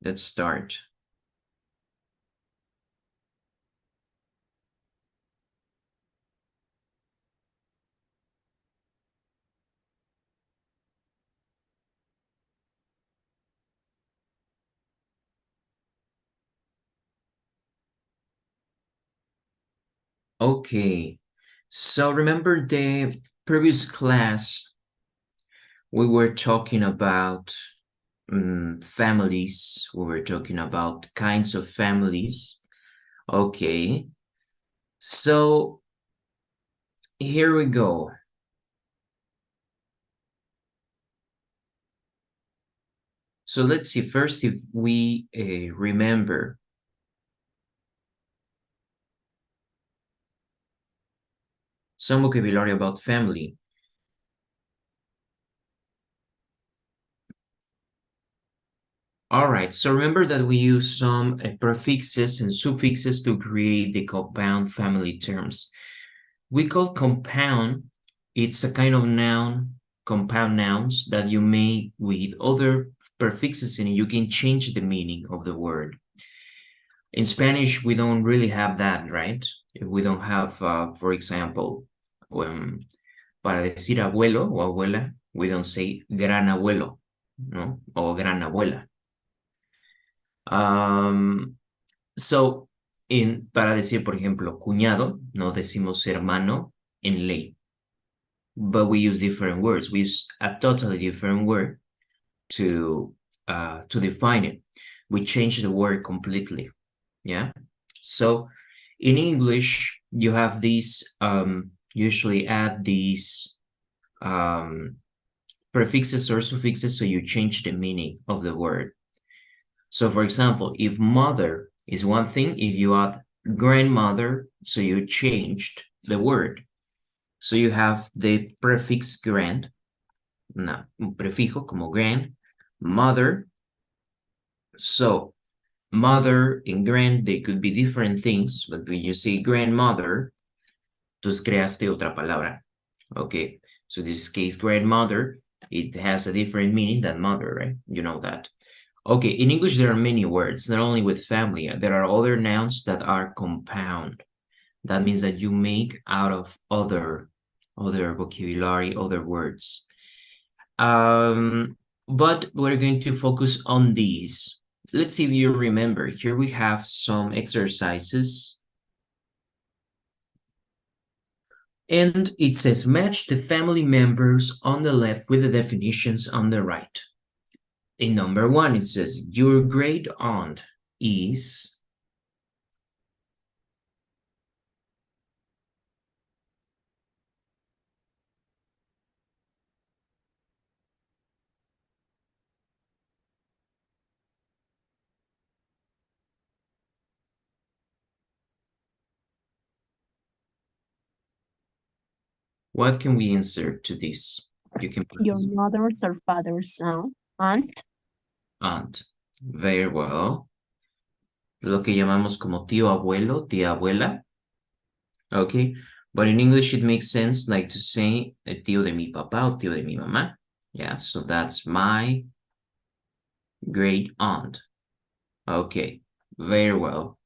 Let's start. Okay, so remember the previous class, we were talking about families, we were talking about kinds of families. Okay, so here we go. So let's see first if we remember. Some vocabulary about family. All right, so remember that we use some prefixes and suffixes to create the compound family terms. We call compound, it's a kind of noun, compound nouns that you make with other prefixes and you can change the meaning of the word. In Spanish, we don't really have that, right? We don't have, for example, para decir abuelo o abuela, we don't say gran abuelo, ¿no? O gran abuela. So, para decir, por ejemplo, cuñado, no decimos hermano en ley, but we use different words. We use a totally different word to define it. We change the word completely. Yeah. So, in English, you have these. Usually add these prefixes or suffixes, so you change the meaning of the word. So, for example, if mother is one thing, if you add grandmother, so you changed the word. So you have the prefix grand, no, un prefijo como grand, mother. So mother and grand, they could be different things, but when you say grandmother, entonces creaste otra palabra. Okay, so this case, grandmother, it has a different meaning than mother, right? You know that. Okay, in English, there are many words, not only with family. There are other nouns that are compound. That means that you make out of other vocabulary, other words. But we're going to focus on these. Let's see if you remember. Here we have some exercises. And it says, match the family members on the left with the definitions on the right. In number 1, it says, your great aunt is... What can we insert to this? You can put your mother's or father's aunt. Aunt. Very well. Lo que llamamos como tío abuelo, tía abuela. Okay. But in English, it makes sense like to say el tío de mi papá o tío de mi mamá. Yeah, so that's my great aunt. Okay, very well.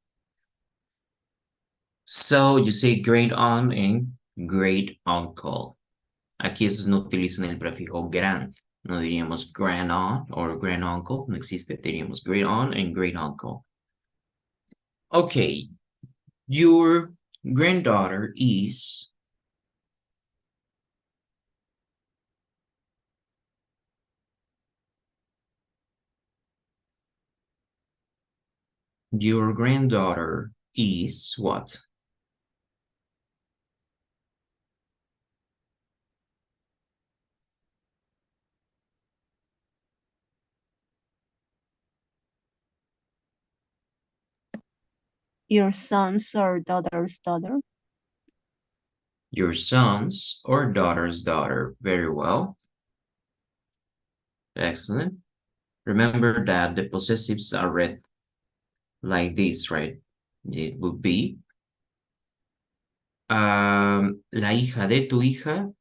So you say great aunt and great uncle. Aquí esos no utilizan el prefijo grand. No diríamos grand aunt or grand uncle. No existe. Diríamos great aunt and great uncle. Okay, your granddaughter is... Your granddaughter is what? Your son's or daughter's daughter. Your son's or daughter's daughter. Very well. Excellent. Remember that the possessives are read like this, right? It would be la hija de tu hija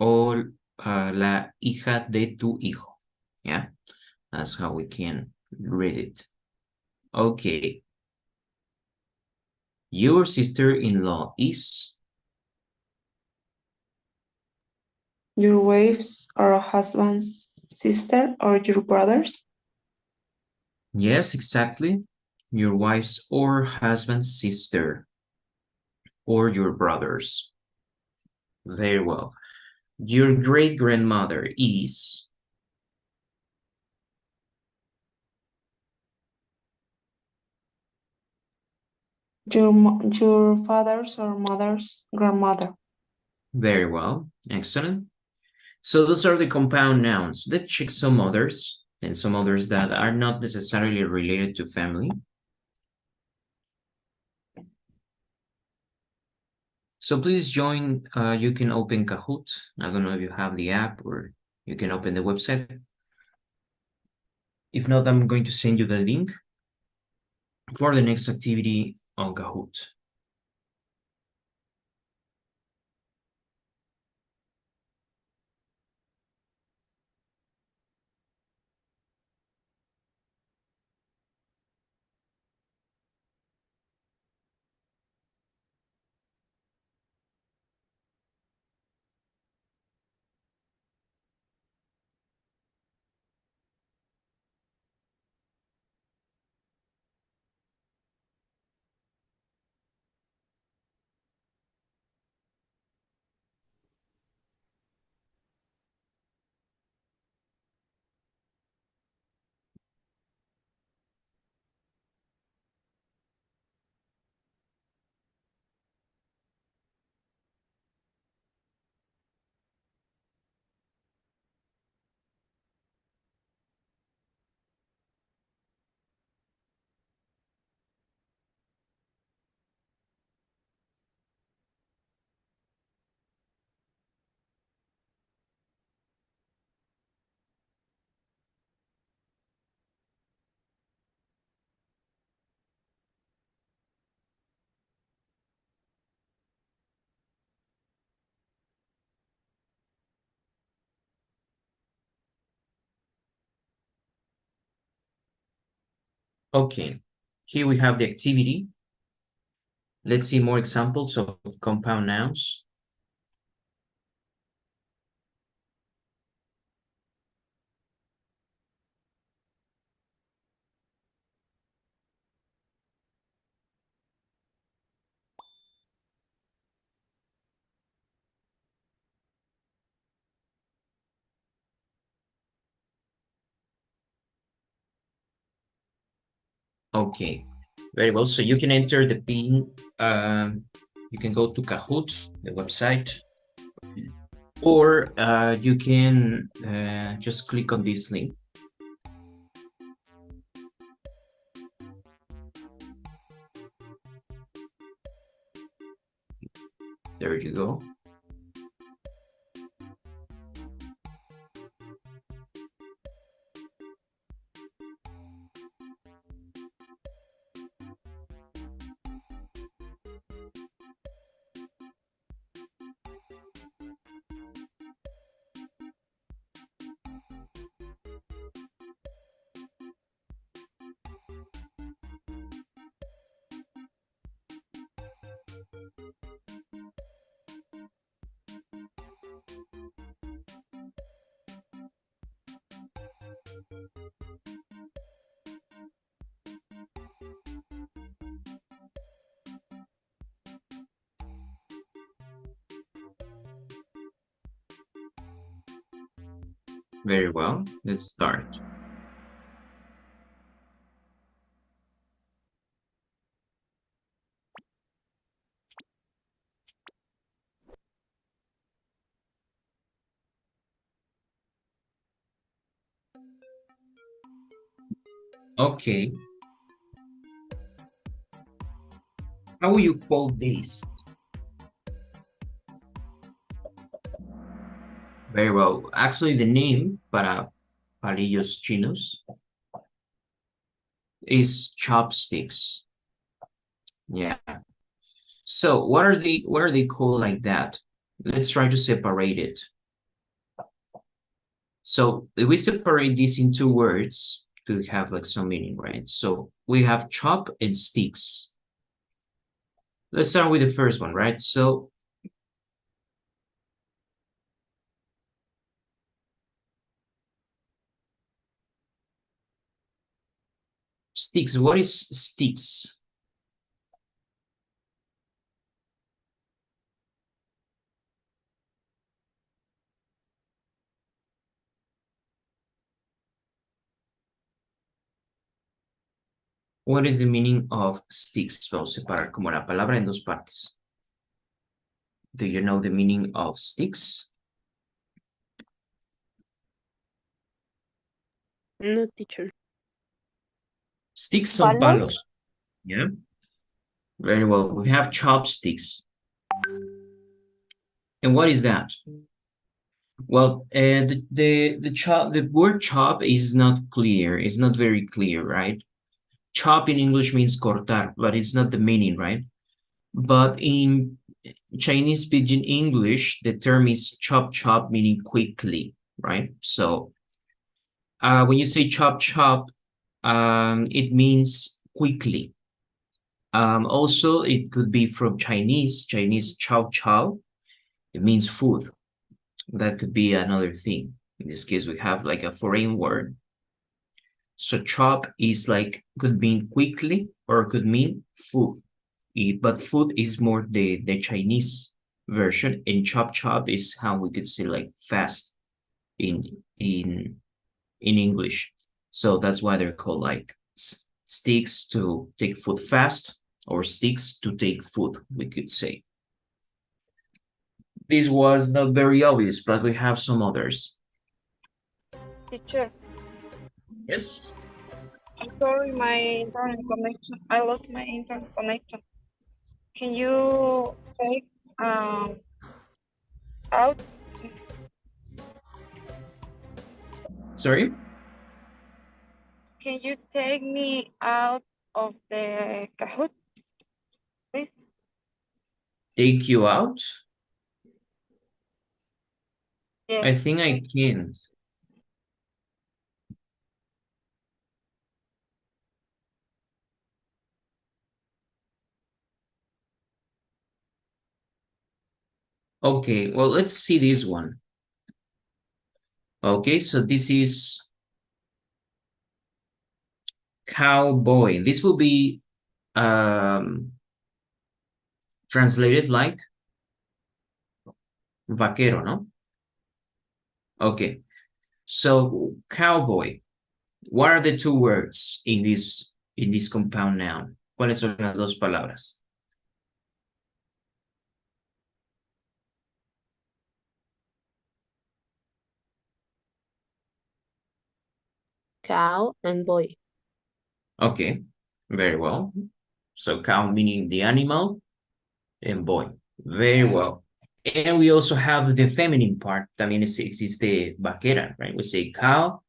or la hija de tu hijo. Yeah, that's how we can read it. Okay. Your sister-in-law is? Your wife's or husband's sister or your brother's? Yes, exactly. Your wife's or husband's sister or your brother's. Very well. Your great-grandmother is? Your father's or mother's grandmother. Very well. Excellent. So those are the compound nouns. Let's check some others and some others that are not necessarily related to family. So please join, you can open Kahoot. I don't know if you have the app or you can open the website. If not, I'm going to send you the link for the next activity on Kahoot. Okay, here we have the activity. Let's see more examples of compound nouns. Okay, very well. So you can enter the PIN. You can go to Kahoot, the website, or you can just click on this link. There you go. Very well. Let's start. Okay. How will you call this? Very well. Actually, the name para palillos chinos is chopsticks. Yeah. So what are they called like that? Let's try to separate it. So if we separate these in two words, could have like some meaning, right? So we have chop and sticks. Let's start with the first one, right? So sticks, what is sticks? What is the meaning of sticks? Vamos a separar como la palabra en dos partes. Do you know the meaning of sticks? No, teacher. Sticks son ¿Palos? palos. Yeah. Very well. We have chopsticks. And what is that? Well, the word chop is not clear. It's not very clear, right? Chop in English means cortar, but it's not the meaning, right? But in Chinese Pidgin English, the term is chop chop, meaning quickly, right? So when you say chop chop, it means quickly. Also, it could be from Chinese chow chow. It means food. That could be another thing. In this case, we have like a foreign word. So chop is like, could mean quickly or could mean food. But food is more the Chinese version, and chop chop is how we could say like fast in English. So that's why they're called like sticks to take food fast, or sticks to take food, we could say. This was not very obvious, but we have some others. Teacher, Yes. I'm sorry, my internet connection. I lost my internet connection. Can you take out? Sorry? Can you take me out of the Kahoot, please? Take you out? Yes. I think I can't. Okay, well, let's see this one. Okay, so this is cowboy. This will be translated like vaquero, no? Okay, so cowboy. What are the two words in this compound noun? ¿Cuáles son las dos palabras? Cow and boy. Okay, very well. So cow meaning the animal, and boy. Very well. And we also have the feminine part. También existe vaquera, right? We say cow.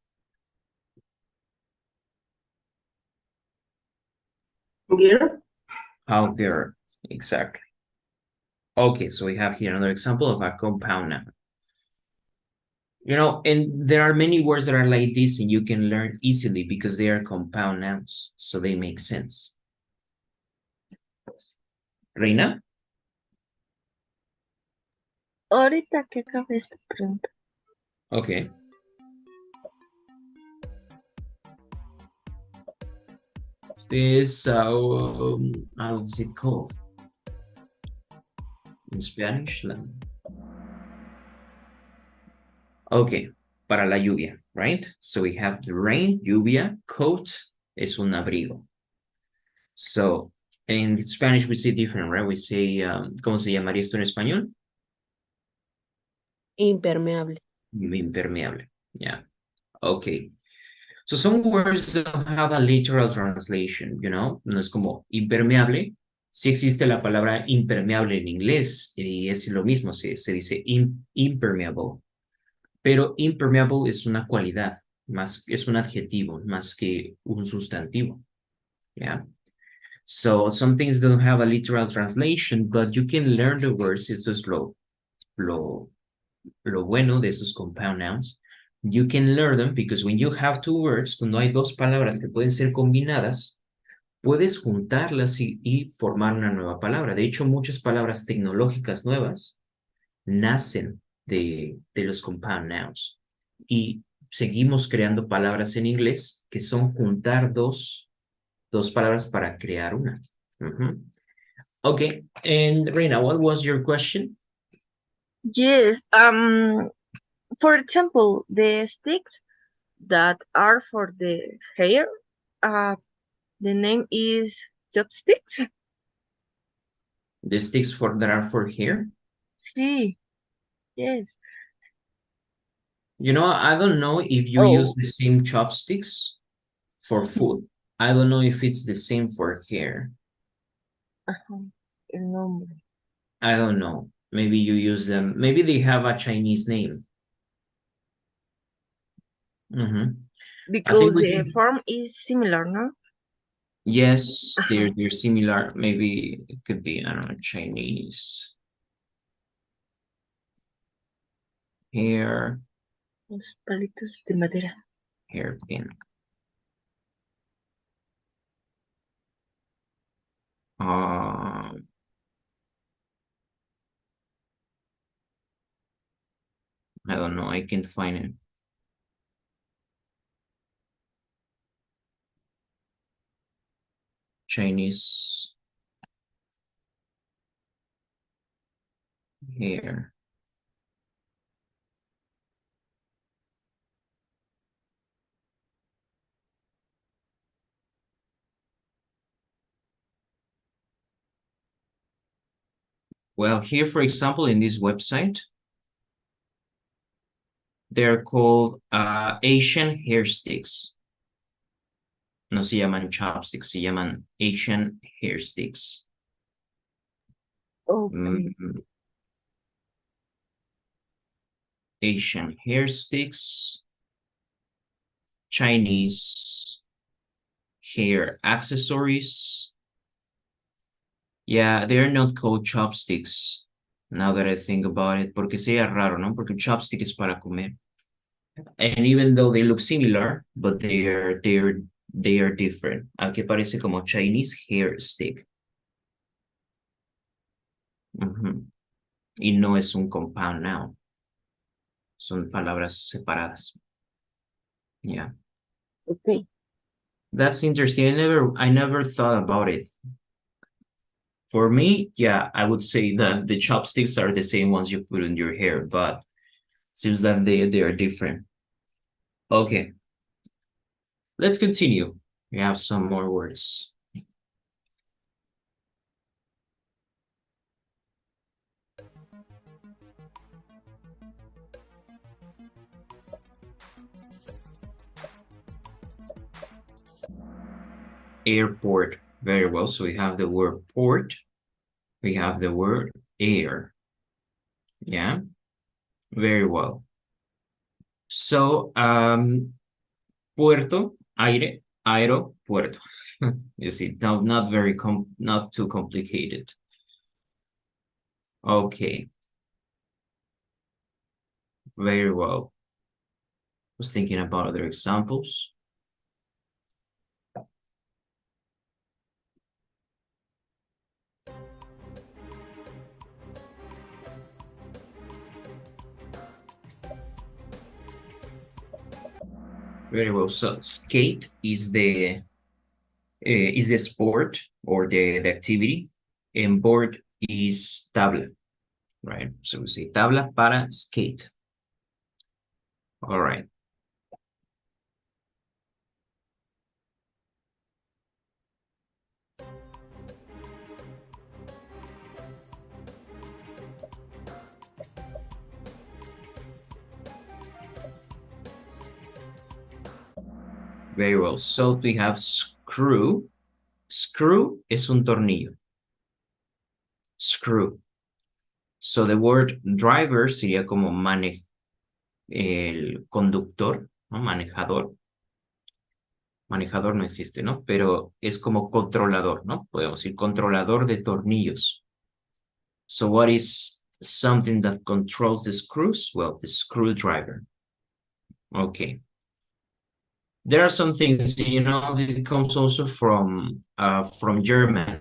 Girl? Cow girl. Exactly. Okay, so we have here another example of a compound noun. You know, and there are many words that are like this and you can learn easily because they are compound nouns, so they make sense. Reina? Ahorita que acabe esta pregunta. Okay. This, how is it called? In Spanish? Okay, para la lluvia, right? So we have the rain, lluvia, coat es un abrigo. So in Spanish we say different, right? We say, ¿cómo se llamaría esto en español? Impermeable. Impermeable, yeah. Okay. So some words don't have a literal translation, you know? No es como impermeable. Sí existe la palabra impermeable en inglés y es lo mismo, se dice impermeable. Pero impermeable es una cualidad, es un adjetivo, más que un sustantivo. Yeah. So some things don't have a literal translation, but you can learn the words. Esto es lo bueno de estos compound nouns. you can learn them because when you have two words, cuando hay dos palabras que pueden ser combinadas, puedes juntarlas y formar una nueva palabra. De hecho, muchas palabras tecnológicas nuevas nacen de los compound nouns. Y seguimos creando palabras en inglés que son juntar dos palabras para crear una. Okay, and Reina, what was your question? Yes. For example, the sticks that are for the hair, the name is chopsticks. The sticks that are for hair? Sí. Yes. You know, I don't know if you use Oh. the same chopsticks for food. I don't know if it's the same for hair. El nombre. I don't know. Maybe you use them. Maybe they have a Chinese name. Because the can... form is similar, no? Yes, they're similar. Maybe it could be, I don't know, Chinese. Hair. Los palitos de madera. Hairpin. I don't know. I can't find it. Chinese hair. Well, here, for example, in this website, they're called Asian hair sticks. No se llaman chopsticks, se llaman Asian hair sticks. Okay. Asian hair sticks. Chinese hair accessories. Yeah, they're not called chopsticks, now that I think about it, porque sería raro, ¿no? Porque chopstick es para comer. And even though they look similar, but they are different. Aquí parece como Chinese hair stick. Y no es un compound noun. Son palabras separadas. Yeah. Okay. That's interesting. I never thought about it. For me, yeah, I would say that the chopsticks are the same ones you put in your hair, but seems that they are different. Okay. Let's continue. We have some more words. Airport. Very well. So we have the word port. We have the word air. Yeah. Very well. So, puerto, aire, aeropuerto. You see, not too complicated. Okay. Very well. Was thinking about other examples. Very well. So skate is the sport or the activity, and board is tabla, right? So we say tabla para skate. All right. Very well. So we have screw. Screw es un tornillo. Screw. So the word driver sería como el conductor, ¿no? Manejador. Manejador no existe, ¿no? Pero es como controlador, ¿no? Podemos decir controlador de tornillos. So what is something that controls the screws? Well, the screwdriver. Okay. There are some things, it comes also from German.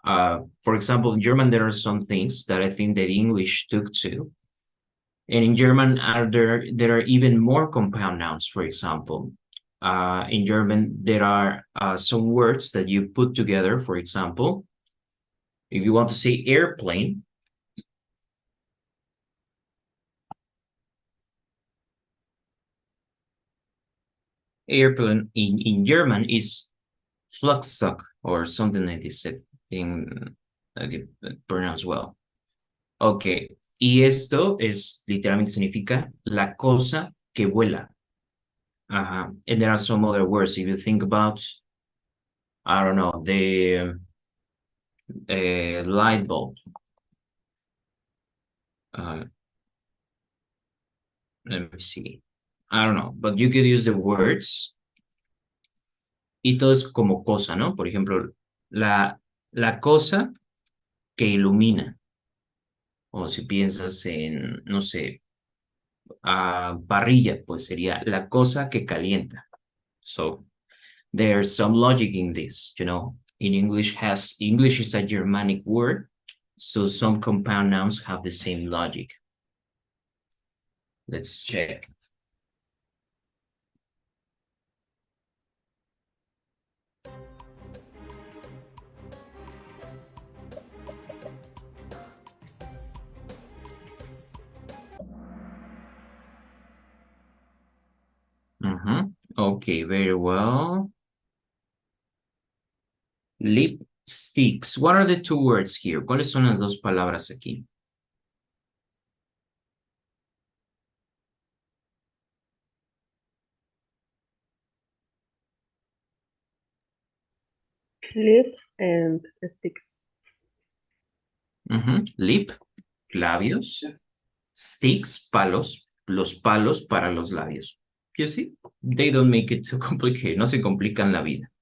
For example, in German, there are some things that I think that English took to. And in German, there are even more compound nouns, for example. In German, there are some words that you put together, for example. If you want to say airplane, airplane in German is Flugzeug or something like this in pronounced well. Okay, y esto es literalmente significa la cosa que vuela. And there are some other words. If you think about, I don't know, the light bulb. Let me see. I don't know, but you could use the words. Y todo es como cosa, ¿no? Por ejemplo, la cosa que ilumina. O si piensas en, no sé, parrilla, pues sería la cosa que calienta. So there's some logic in this, In English is a Germanic word, so some compound nouns have the same logic. Let's check. Okay, very well. Lipsticks. What are the two words here? ¿Cuáles son las dos palabras aquí? Lip and sticks. Lip, labios. Sticks, palos. Los palos para los labios. You see? They don't make it too complicated. No se complican la vida.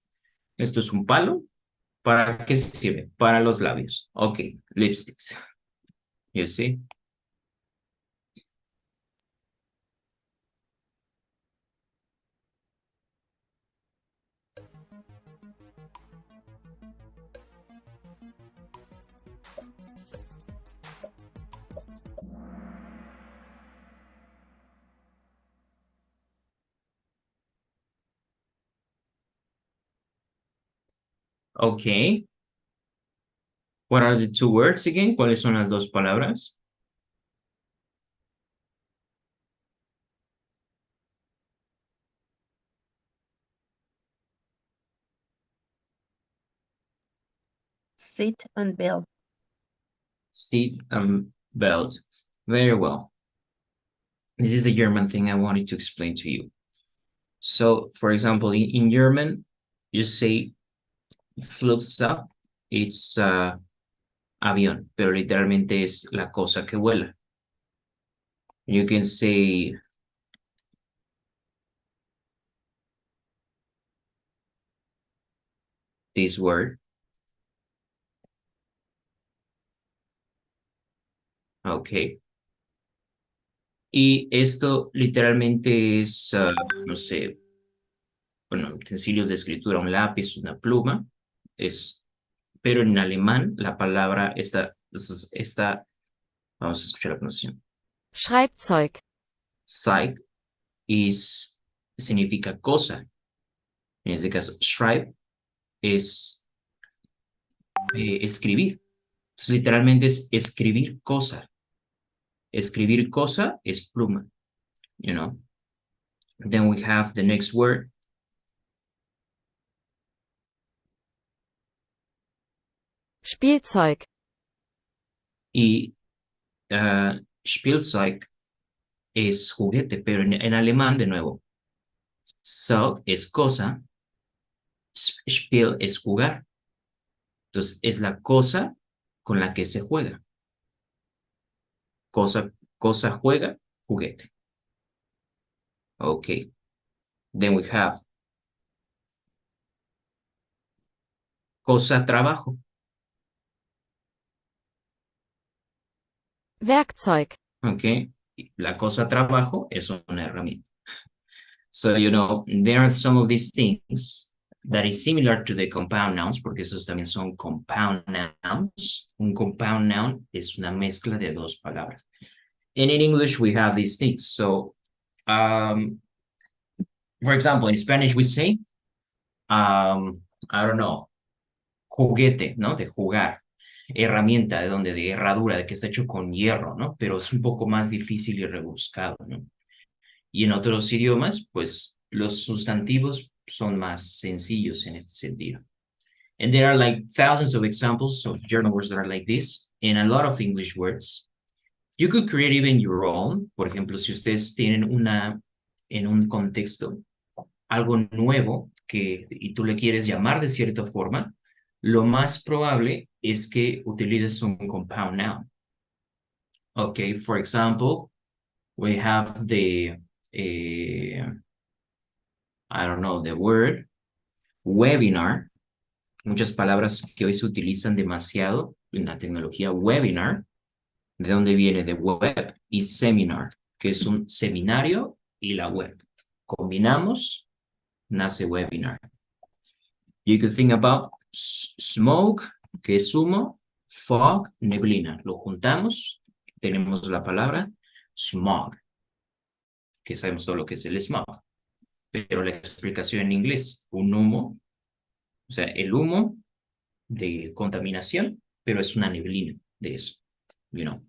Esto es un palo. ¿Para qué sirve? Para los labios. Ok, lipsticks. You see? Ok. What are the two words again? ¿Cuáles son las dos palabras? Sit and belt. Seat and belt. Very well. This is the German thing I wanted to explain to you. So, for example, in German, you say Flugzeug, it's avión, pero literalmente es la cosa que vuela. You can say this word. Ok. Y esto literalmente es, no sé, bueno, utensilios de escritura, un lápiz, una pluma, pero en alemán la palabra vamos a escuchar la pronunciación. Schreibzeug. Zeig significa cosa. En este caso, schreib es escribir. Entonces, literalmente es escribir cosa. Escribir cosa es pluma, Then we have the next word. Spielzeug. Y Spielzeug es juguete, pero en alemán, de nuevo, Zeug es cosa, Spiel es jugar. Entonces, es la cosa con la que se juega. Cosa juega, juguete. Okay. Then we have cosa, trabajo. Werkzeug. Okay. La cosa, trabajo es una herramienta. So, you know, there are some of these things that is similar to the compound nouns, porque esos también son compound nouns. Un compound noun es una mezcla de dos palabras. And in English, we have these things. So, for example, in Spanish, we say, I don't know, juguete, ¿no? De jugar. Herramienta, ¿de dónde? De herradura, de que está hecho con hierro, ¿no? Pero es un poco más difícil y rebuscado, ¿no? Y en otros idiomas, pues, los sustantivos son más sencillos en este sentido. And there are like thousands of examples of German words that are like this, and a lot of English words. You could create even your own. Por ejemplo, si ustedes tienen en un contexto, algo nuevo y tú le quieres llamar de cierta forma, lo más probable es que utilices un compound noun. Okay, for example, we have the, I don't know, the word webinar. Muchas palabras que hoy se utilizan demasiado en la tecnología webinar, de dónde viene de web, y seminar, que es un seminario y la web. Combinamos, nace webinar. You could think about smoke, que es humo, fog, neblina. Lo juntamos, tenemos la palabra smog, que sabemos todo lo que es el smog. Pero la explicación en inglés, un humo, o sea, el humo de contaminación, pero es una neblina de eso, you know.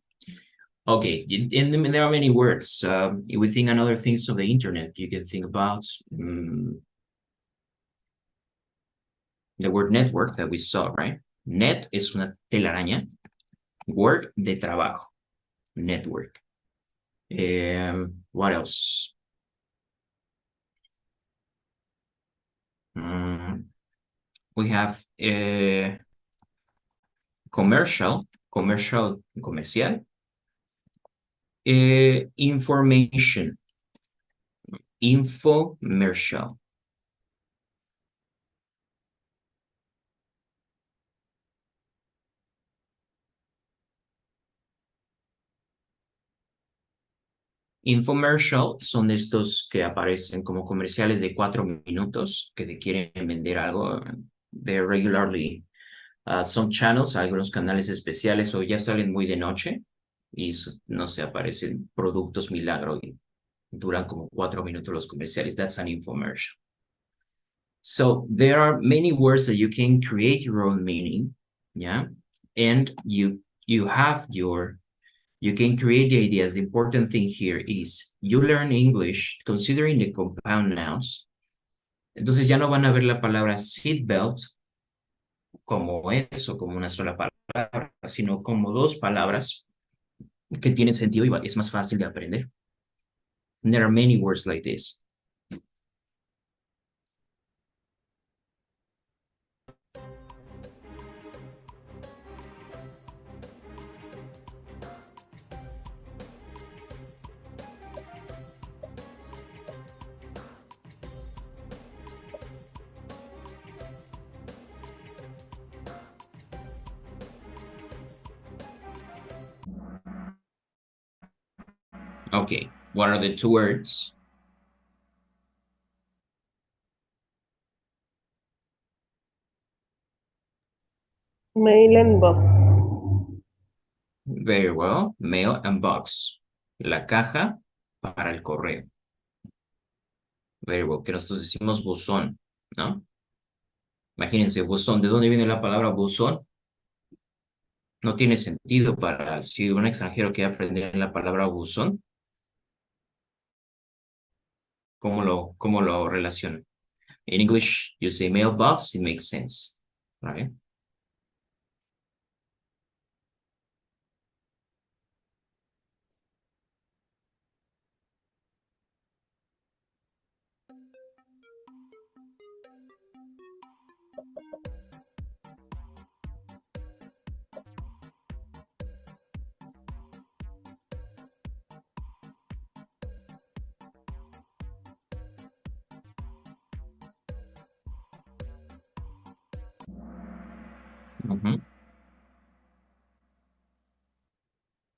Okay, and there are many words. If we think on other things of the internet, you can think about the word network that we saw, right? Net es una telaraña. Work de trabajo. Network. What else? We have comercial, comercial. Information, infomercial. Infomercial son estos que aparecen como comerciales de 4 minutos que te quieren vender algo. They're regularly some channels, algunos canales especiales o ya salen muy de noche y no sé, aparecen productos milagro y duran como 4 minutos los comerciales. That's an infomercial. So there are many words that you can create your own meaning, yeah, and you can create the ideas. The important thing here is you learn English considering the compound nouns. Entonces ya no van a ver la palabra seatbelt como eso, como una sola palabra, sino como dos palabras que tienen sentido y es más fácil de aprender. And there are many words like this. Okay, what are the two words? Mail and box. Very well, mail and box. La caja para el correo. Very well, que nosotros decimos buzón, ¿no? Imagínense, buzón, ¿de dónde viene la palabra buzón? No tiene sentido para si un extranjero quiere aprender la palabra buzón. ¿Cómo lo relaciona? In English, you say mailbox, it makes sense, right?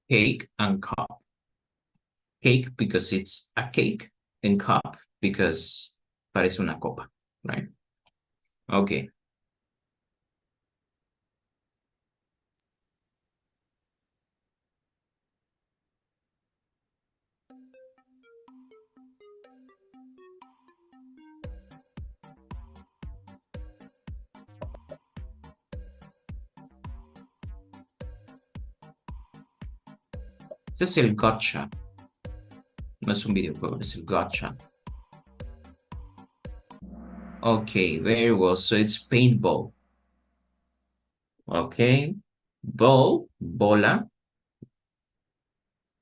Cake and cup. Cake because it's a cake, and cup because parece una copa, right? Okay. Este es el gotcha. No es un videojuego, es el gotcha. Okay, very well. So it's paintball. Okay. Ball, bola.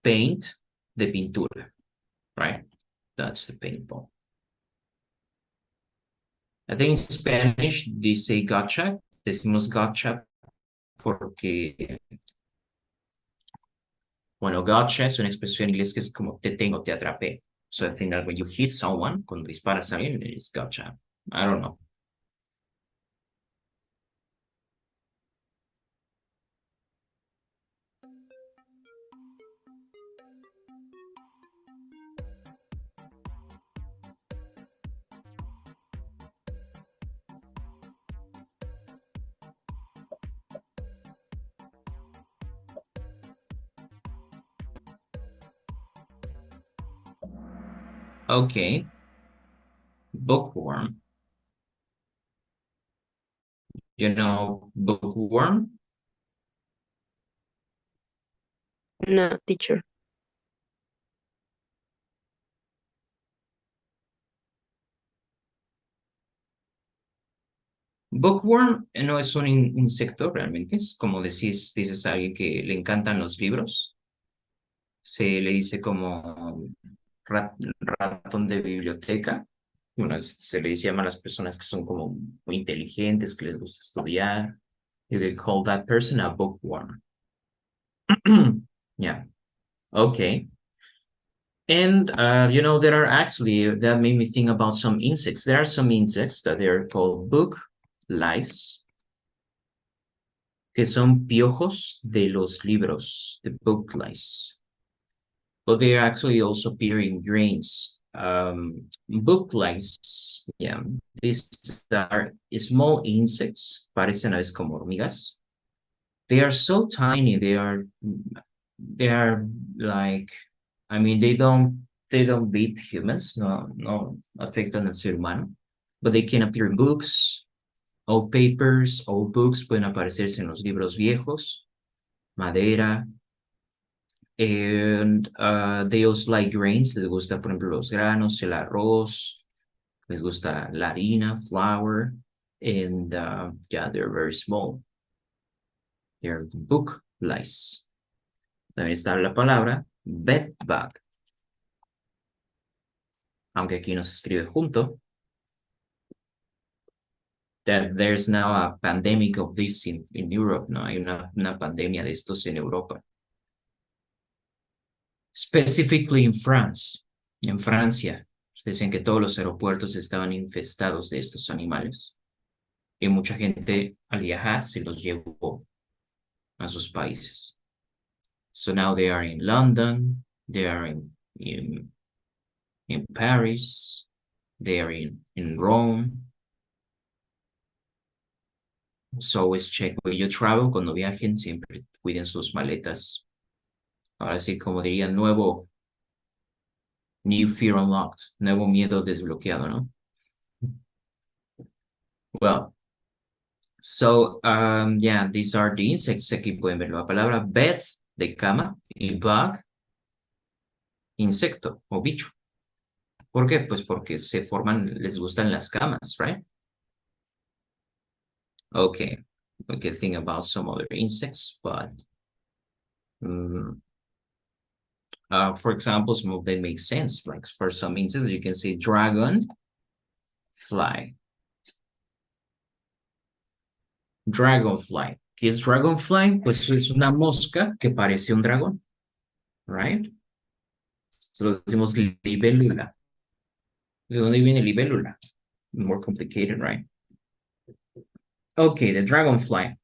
Paint, de pintura. Right? That's the paintball. I think in Spanish they say gotcha. Decimos gotcha porque, bueno, gotcha es una expresión en inglés que es como te tengo, te atrapé. So I think that when you hit someone, cuando disparas a alguien, it's gotcha. I don't know. Okay. Bookworm. You know bookworm? No, teacher. Bookworm no es un insecto realmente, es como dices a alguien que le encantan los libros. Se le dice como ratón de biblioteca. Bueno, se le llama a las personas que son como muy inteligentes, que les gusta estudiar. You can call that person a bookworm. Yeah. Okay. And, there are actually, that made me think about some insects. There are some insects that they are called book lice, que son piojos de los libros, the book lice. But they actually also appear in grains. Book lice, yeah, these are small insects, parecen a veces como hormigas. They are so tiny, they are like, I mean, they don't beat humans, no afectan al ser humano, but they can appear in books, old papers, old books, pueden aparecerse en los libros viejos, madera, and they also like grains, les gusta, por ejemplo, los granos, el arroz, les gusta la harina, flour, and yeah, they're very small. They're book lice. También está la palabra bedbug, aunque aquí no se escribe junto. That there's now a pandemic of this in Europe, ¿no? Hay una pandemia de estos en Europa. Specifically in France, en Francia, dicen que todos los aeropuertos estaban infestados de estos animales. Y mucha gente al viajar se los llevó a sus países. So now they are in London, they are in Paris, they are in Rome. So always check when you travel, cuando viajen, siempre cuiden sus maletas. Ahora sí, como diría, new fear unlocked, nuevo miedo desbloqueado, ¿no? Well, so, yeah, these are the insects. Aquí pueden ver la palabra bed, de cama, y bug, insecto o bicho. ¿Por qué? Pues porque les gustan las camas, right? Okay, we can think about some other insects, but for example, some of them make sense. Like for some insects, you can say dragon, fly. Dragonfly. ¿Qué es dragonfly? Pues es una mosca que parece un dragón, right? So decimos libélula. ¿De dónde viene libélula? More complicated, right? Okay, the dragonfly.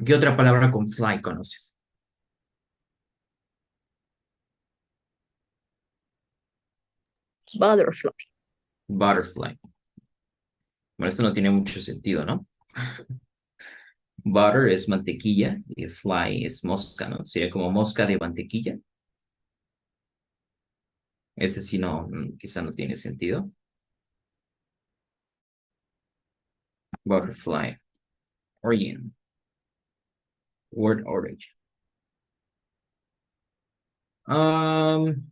¿Qué otra palabra con fly conoce? Butterfly. Butterfly. Bueno, esto no tiene mucho sentido, ¿no? Butter es mantequilla y fly es mosca, ¿no? Sería como mosca de mantequilla. Este sí no, quizá no tiene sentido. Butterfly. Origin. Word origin. Um,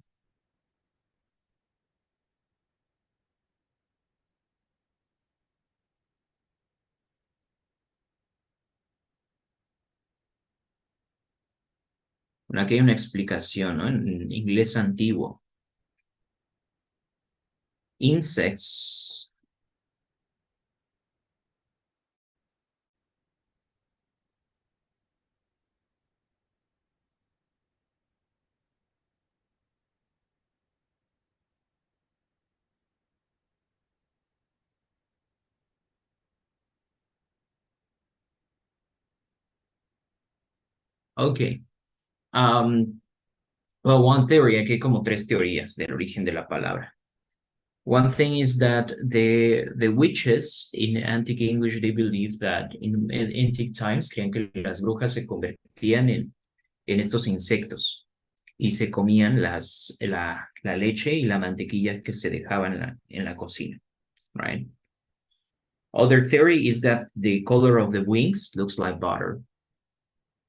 bueno, aquí hay una explicación, ¿no? En inglés antiguo. Insects. Ok. Um, well, one theory, aquí hay como tres teorías del origen de la palabra. One thing is that the witches in antique English, they believe that in antique times, creían que las brujas se convertían en estos insectos y se comían la leche y la mantequilla que se dejaban en la cocina, right? Other theory is that the color of the wings looks like butter.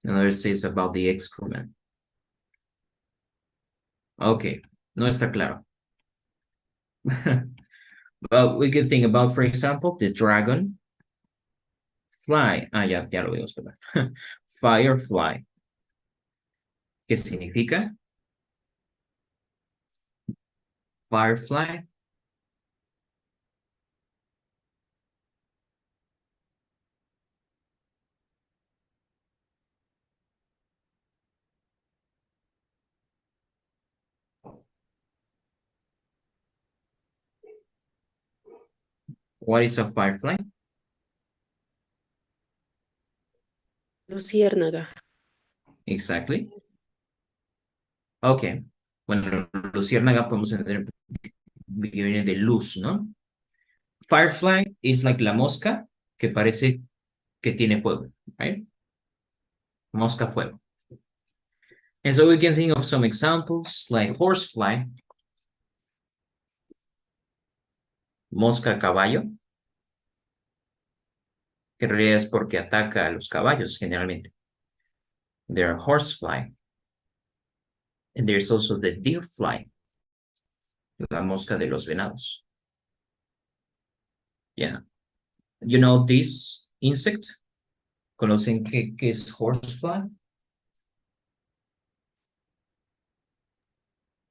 Another says about the excrement. Okay, no está claro. But we could think about, for example, the dragon fly. Ah, ya lo vimos, perdón. Firefly. ¿Qué significa? Firefly. What is a firefly? Luciérnaga. Exactly. Okay. Bueno, luciérnaga podemos entender que viene de luz, ¿no? Firefly is like la mosca que parece que tiene fuego, right? Mosca fuego. And so we can think of some examples like horsefly, mosca caballo, que en realidad es porque ataca a los caballos generalmente. There are horsefly. And there's also the deer fly, la mosca de los venados. Yeah. You know this insect? ¿Conocen qué es horsefly?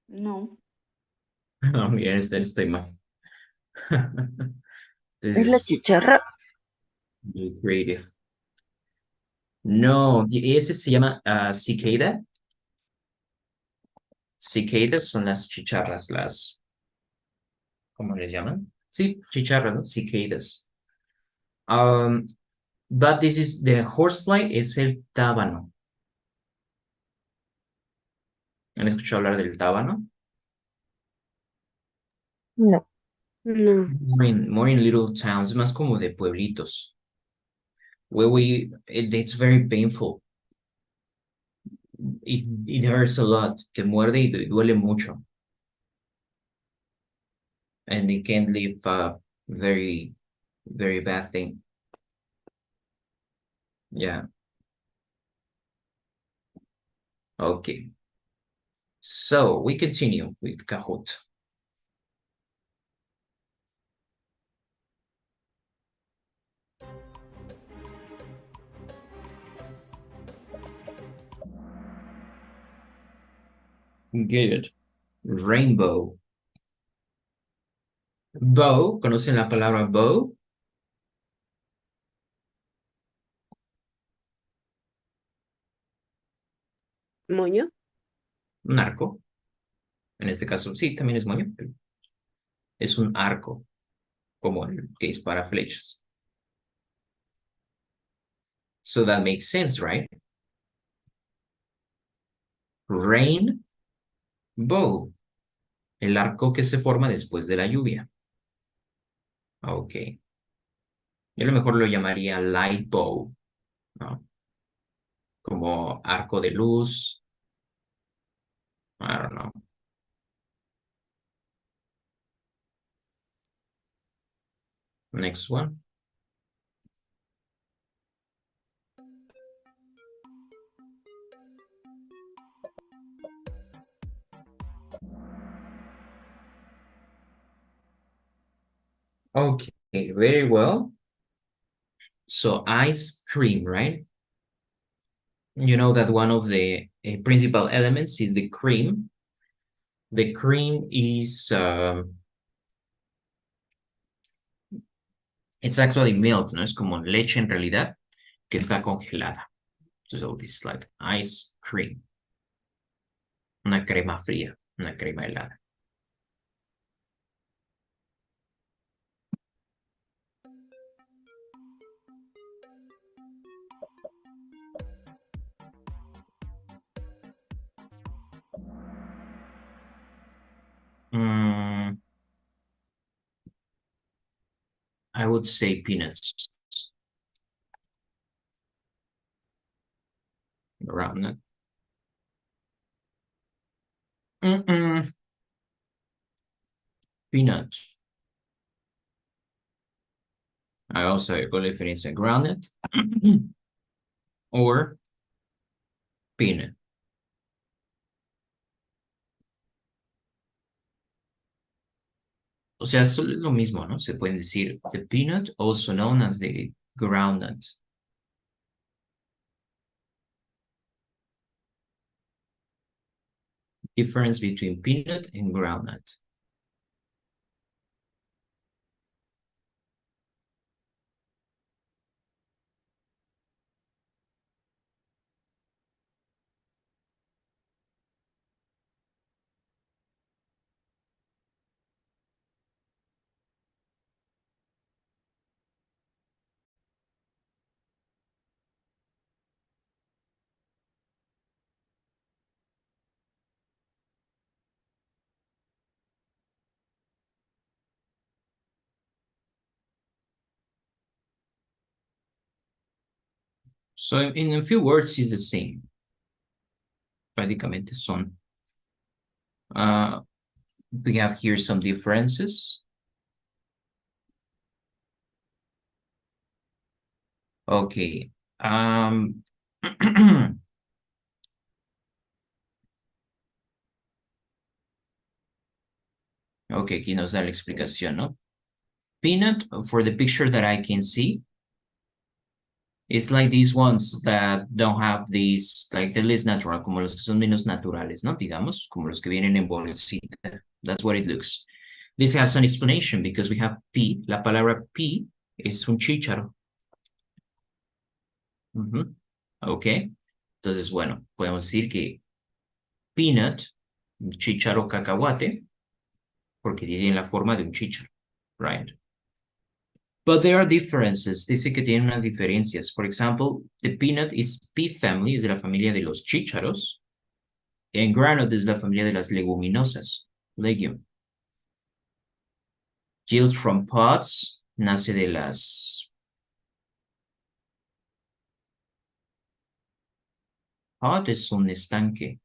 No. Oh, mira, esta imagen. This ¿Es la is chicharra? really creative. No, ese se llama cicada. Cicadas son las chicharras, ¿cómo les llaman? Sí, chicharras, ¿no? Cicadas. But this is the horsefly, es el tábano. ¿Han escuchado hablar del tábano? No. No. More in little towns, más como de pueblitos. Where it's very painful. It hurts a lot. Te muerde y duele mucho. And it can leave a very, very bad thing. Yeah. Okay. So we continue with Kahoot. Good. Rainbow. Bow, ¿conocen la palabra bow? ¿Moño? Un arco. En este caso, sí, también es moño, pero es un arco, como el que dispara flechas. So that makes sense, right? Rain, bow. El arco que se forma después de la lluvia. Ok. Yo a lo mejor lo llamaría light bow, ¿no? Como arco de luz. I don't know. Next one. Okay, very well. So ice cream, right? You know that one of the principal elements is the cream. The cream is, it's actually milk, ¿no? Es como leche en realidad que está congelada. So this is like ice cream. Una crema fría, una crema helada. I would say peanuts. Around that. Peanuts. I also call it diferencia groundnut or peanut. O sea, es lo mismo, ¿no? Se pueden decir the peanut, also known as the groundnut. Difference between peanut and groundnut. So in a few words, it's the same. Prácticamente son. We have here some differences. Okay. Ok, aquí nos da la explicación, ¿no? Peanut, for the picture that I can see, it's like these ones that don't have these, like the less natural, como los que son menos naturales, ¿no? Digamos, como los que vienen en bolsita. That's what it looks. This has an explanation because we have pea. La palabra pea es un chícharo. Ok. Entonces, bueno, podemos decir que peanut, un chícharo cacahuate, porque tiene la forma de un chícharo, right? But there are differences. Dice que tienen unas diferencias. For example, the peanut is pea family, es de la familia de los chícharos. And groundnut es la familia de las leguminosas, legume. Yields from pods, nace de las... Pod es un estanque.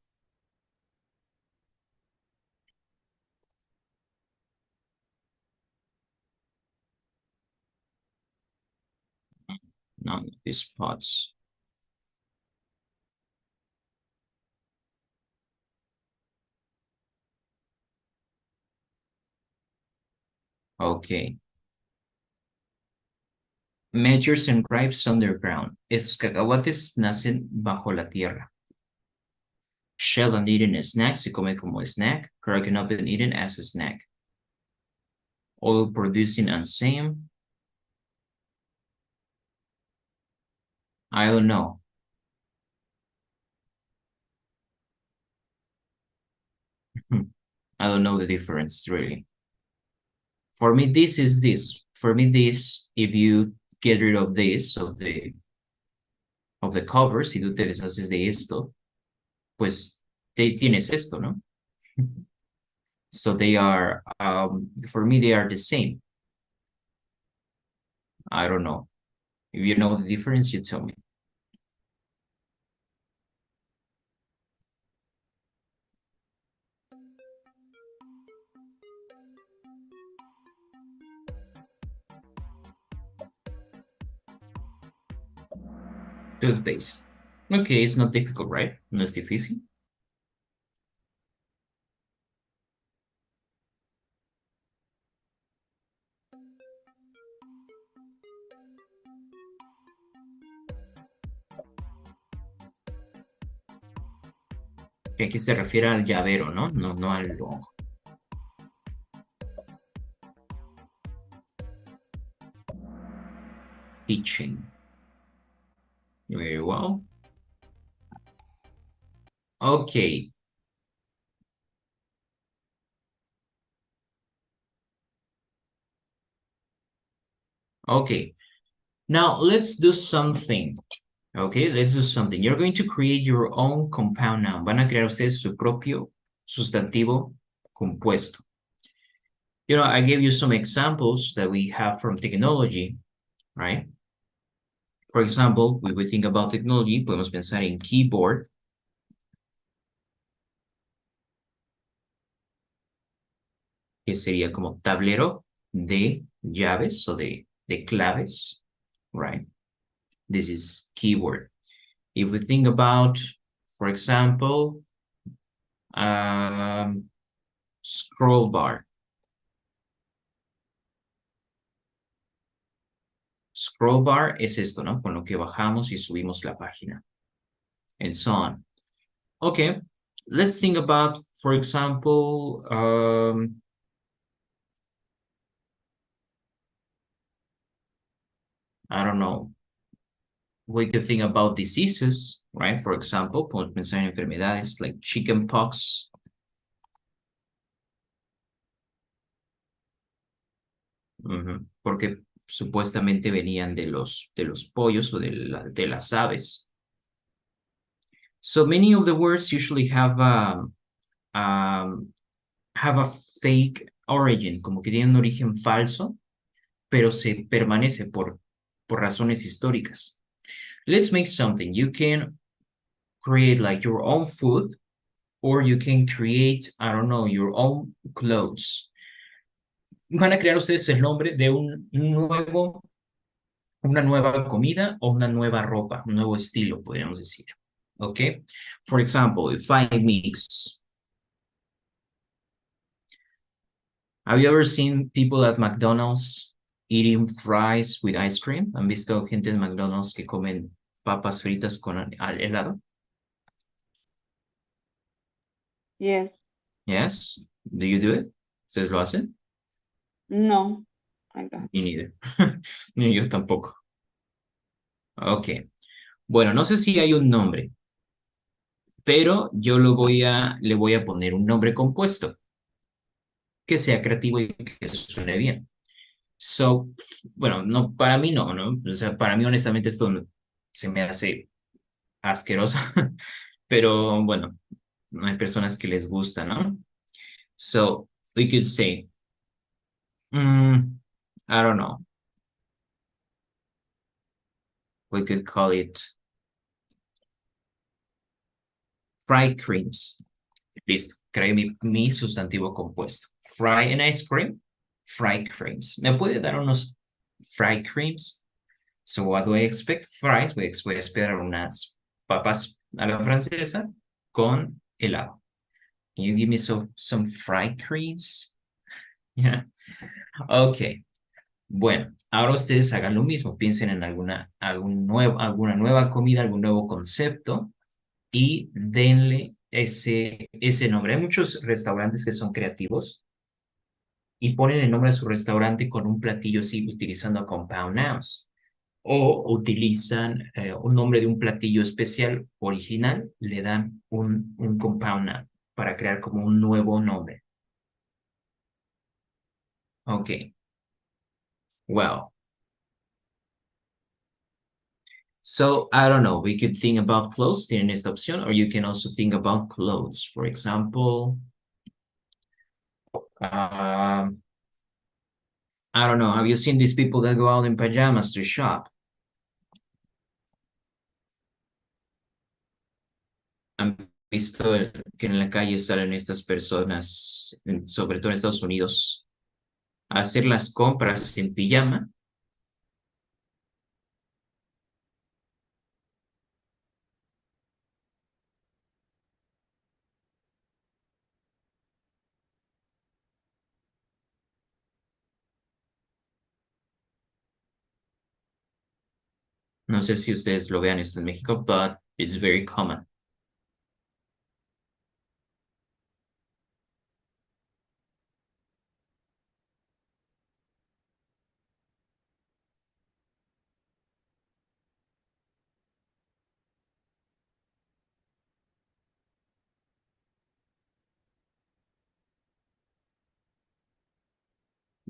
No, these pods. Okay. Measures and grapes underground. Estos cacahuates nacen bajo la tierra. Shell and eaten snack, se come como snack. Cracking up and eaten as a snack. Oil producing and same. I don't know. I don't know the difference, really. For me, this is this. For me, this, if you get rid of this, of the cover, si tú te deshaces de esto, pues tienes esto, ¿no? So they are, for me, they are the same. I don't know. If you know the difference, you tell me. Toothpaste. Okay, it's not difficult, right? No es difícil. Que aquí se refiere al llavero, ¿no? No al logo. Teaching. Very well. Okay. Okay. Now let's do something. Okay, let's do something. You're going to create your own compound noun. Van a crear ustedes su propio sustantivo compuesto. You know, I gave you some examples that we have from technology, right? For example, when we think about technology, podemos pensar en keyboard. Que sería como tablero de llaves o de claves, right? This is keyword. If we think about, for example, scroll bar. Scroll bar es esto, ¿no? Con lo que bajamos y subimos la página. And so on. Okay, let's think about, for example, I don't know. We could think about diseases, right? For example, podemos pensar en enfermedades like chickenpox. Porque supuestamente venían de los pollos o de las aves. So many of the words usually have a fake origin, como que tienen un origen falso, pero se permanece por razones históricas. Let's make something. You can create like your own food, or you can create, I don't know, your own clothes. Van a crear ustedes el nombre de una nueva comida o una nueva ropa, un nuevo estilo, podríamos decir. Okay? For example, if I mix. Have you ever seen people at McDonald's eating fries with ice cream? ¿Han visto gente en McDonald's que comen papas fritas con helado? Yes. Yes? Do you do it? ¿Ustedes lo hacen? No, I don't. Me neither. Ni yo tampoco. Ok. Bueno, no sé si hay un nombre, pero yo le voy a poner un nombre compuesto que sea creativo y que suene bien. So, bueno, no, para mí no, ¿no? O sea, para mí honestamente esto se me hace asqueroso, pero bueno, hay personas que les gusta, ¿no? So, we could say, I don't know. We could call it fried creams. Listo, creo mi sustantivo compuesto. Fry and ice cream, fried creams. ¿Me puede dar unos fried creams? So what do I expect? Fries, voy a esperar unas papas a la francesa con helado. Can you give me some fried creams? Yeah. Ok. Bueno, ahora ustedes hagan lo mismo. Piensen en alguna nueva comida, algún nuevo concepto y denle ese nombre. Hay muchos restaurantes que son creativos y ponen el nombre de su restaurante con un platillo así utilizando compound nouns. O utilizan un nombre de un platillo especial original, le dan un compound noun para crear como un nuevo nombre. Ok. Well. So, I don't know, we could think about clothes, tienen esta opción, or you can also think about clothes. For example, Um, I don't know. Have you seen these people that go out in pajamas to shop? ¿Han visto que en la calle salen estas personas, sobre todo en Estados Unidos, a hacer las compras en pijama? No sé si ustedes lo vean esto en México, but it's very common.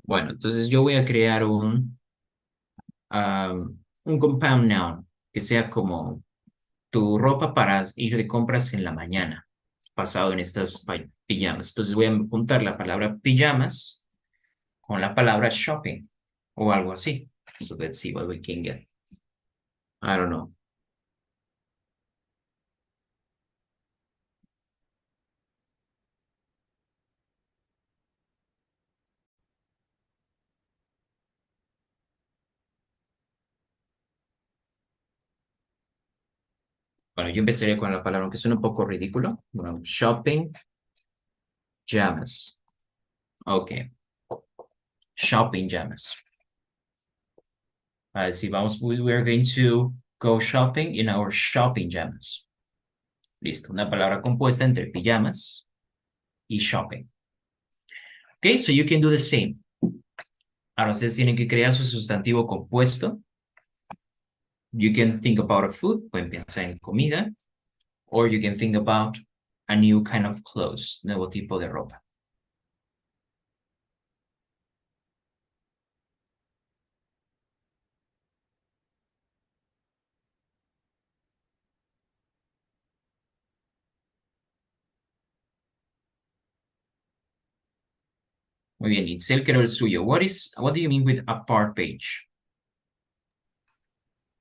Bueno, entonces yo voy a crear un compound noun que sea como tu ropa para ir de compras en la mañana, basado en estas pijamas. Entonces voy a juntar la palabra pijamas con la palabra shopping o algo así. So let's see what we can get. I don't know. Bueno, yo empezaría con la palabra, aunque suena un poco ridículo. Bueno, shopping, llamas. Ok. Shopping llamas. Si vamos, we are going to go shopping in our shopping llamas. Listo, una palabra compuesta entre pijamas y shopping. Okay, so you can do the same. Ahora ustedes tienen que crear su sustantivo compuesto. You can think about a food, pueden pensar en comida, or you can think about a new kind of clothes, nuevo tipo de ropa. Muy bien, Itzel, creo el suyo. What do you mean with a part page?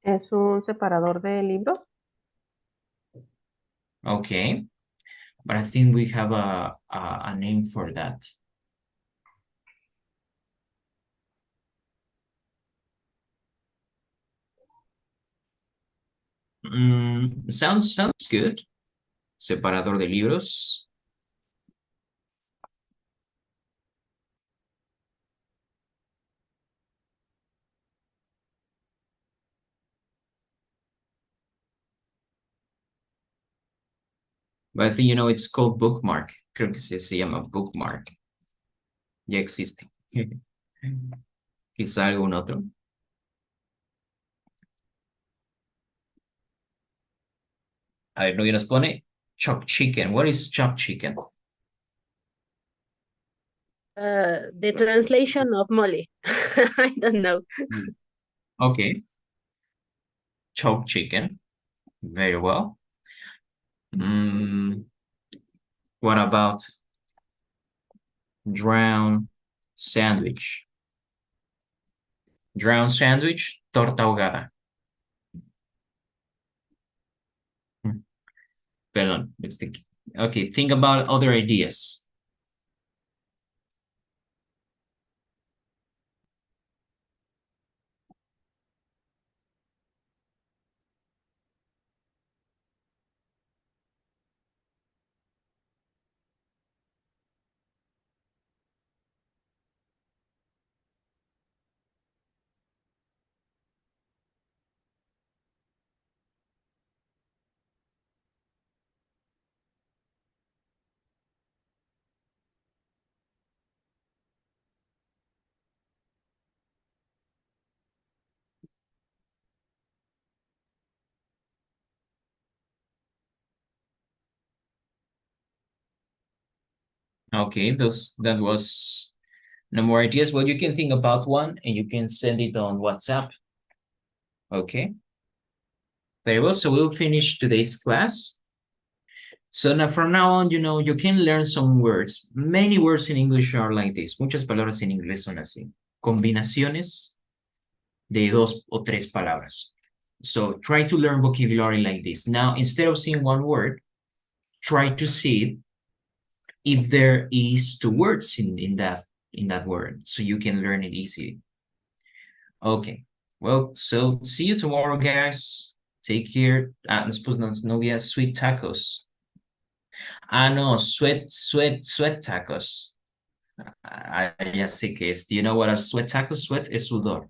Es un separador de libros. Okay, but I think we have a name for that. Sounds good. Separador de libros. But I think, it's called bookmark. Creo que se llama bookmark. Ya existe. Quizá algún otro. A ver, nos pone chopped chicken. What is chopped chicken? The translation of mole. I don't know. Okay. Chopped chicken. Very well. What about drown sandwich? Drown sandwich, torta ahogada. Perdón, okay, think about other ideas. Okay, that was no more ideas. Well, you can think about one and you can send it on WhatsApp. Okay. Very well. So we'll finish today's class. So now from now on, you can learn some words. Many words in English are like this. Muchas palabras en inglés son así. Combinaciones de 2 o 3 palabras. So try to learn vocabulary like this. Now, instead of seeing one word, try to see if there is 2 words in that word, so you can learn it easily. Okay. Well, so see you tomorrow, guys. Take care. No había sweet tacos. No, sweat tacos. Ya sé que es. Do you know what are sweat tacos? Sweat es sudor.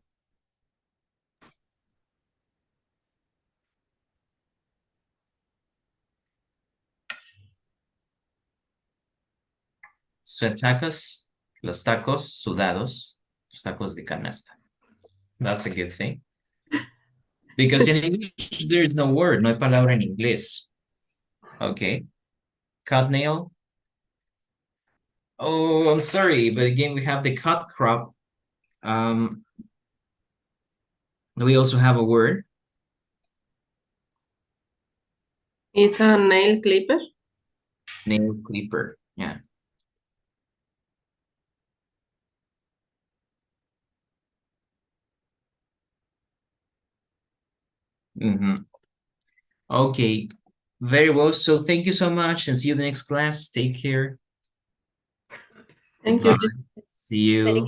Sweat tacos, los tacos sudados, los tacos de canasta. That's a good thing. Because in English, there is no word, no hay palabra en inglés. Okay. Cut nail. Oh, I'm sorry, but again, we have the cut crop. We also have a word. It's a nail clipper. Nail clipper. Yeah. Okay. Very well. So thank you so much and see you in the next class. Take care. Thank you. Bye. See you.